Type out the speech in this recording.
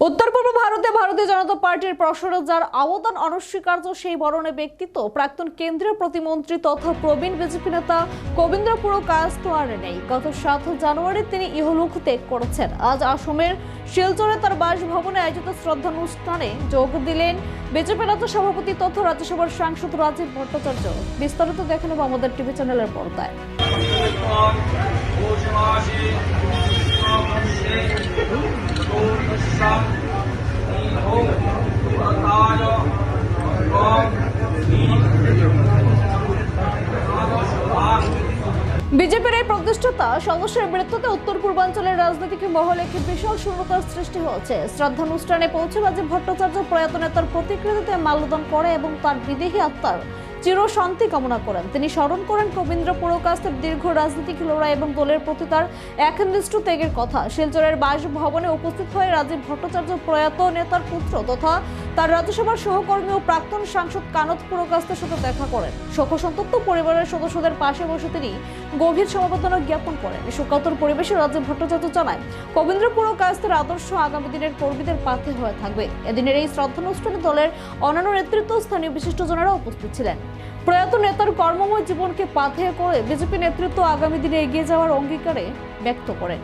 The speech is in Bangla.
উত্তর পূর্ব ভারতে ভারতীয় জনতা পার্টির প্রসারে যার অবদান অনস্বীকার্য সেই বরণে ব্যক্তিত্ব প্রাক্তন কেন্দ্রীয় প্রতিমন্ত্রী তথা প্রবীণ বিজেপি নেতা কবীন্দ্র পুরো কায়স্থ নেই। গত 7 জানুয়ারি তিনি ইহলোক ত্যাগ করেছেন। আজ আসামের শিলচরে তার বাসভবনে আয়োজিত শ্রদ্ধানুষ্ঠানে যোগ দিলেন বিজেপি রাজ্য সভাপতি তথা রাজ্যসভার সাংসদ রাজীব ভট্টাচার্য। বিস্তারিত দেখে নেব আমাদের টিভি চ্যানেলের পর্দায়। বিজেপির এই প্রতিষ্ঠাতা সদস্যের মৃত্যুতে উত্তর পূর্বাঞ্চলের রাজনৈতিক মহলে একটি বিশাল শূন্যতার সৃষ্টি হয়েছে। শ্রদ্ধানুষ্ঠানে পৌঁছে রাজীব ভট্টাচার্য প্রয়াত নেতার প্রতিকৃতিতে মাল্যদান করে এবং তার বিদেহী আত্মার চিরশান্তি কামনা করেন। তিনি স্মরণ করেন কবীন্দ্র পুরকাস্তের দীর্ঘ রাজনৈতিক লড়াই এবং দলের প্রতি তার একনিষ্ঠ ত্যাগের কথা। শিলচরের বাসভবনে উপস্থিত হয়ে রাজীব ভট্টাচার্য প্রয়াত নেতার পুত্র তথা তার রাজ্যসভার সহকর্মী ও প্রাক্তন সাংসদ কানত পুরকাস্তের সাথে দেখা করেন। শোকসন্তপ্ত পরিবারের সদস্যদের পাশে বসে তিনি গভীর সমবেদনা জ্ঞাপন করেন। শোকাতুর পরিবেশে রাজীব ভট্টাচার্য জানায় কবীন্দ্র পুরকাস্তের আদর্শ আগামী দিনের কর্মীদের পাথে হয়ে থাকবে। এদিনের এই শ্রদ্ধানুষ্ঠানে দলের অন্যান্য নেতৃত্ব স্থানীয় বিশিষ্টজনেরা উপস্থিত ছিলেন। প্রয়াত নেতার কর্মময় জীবনকে পাথেয় করে বিজেপি নেতৃত্ব আগামী দিনে এগিয়ে যাওয়ার অঙ্গীকারে ব্যক্ত করেন।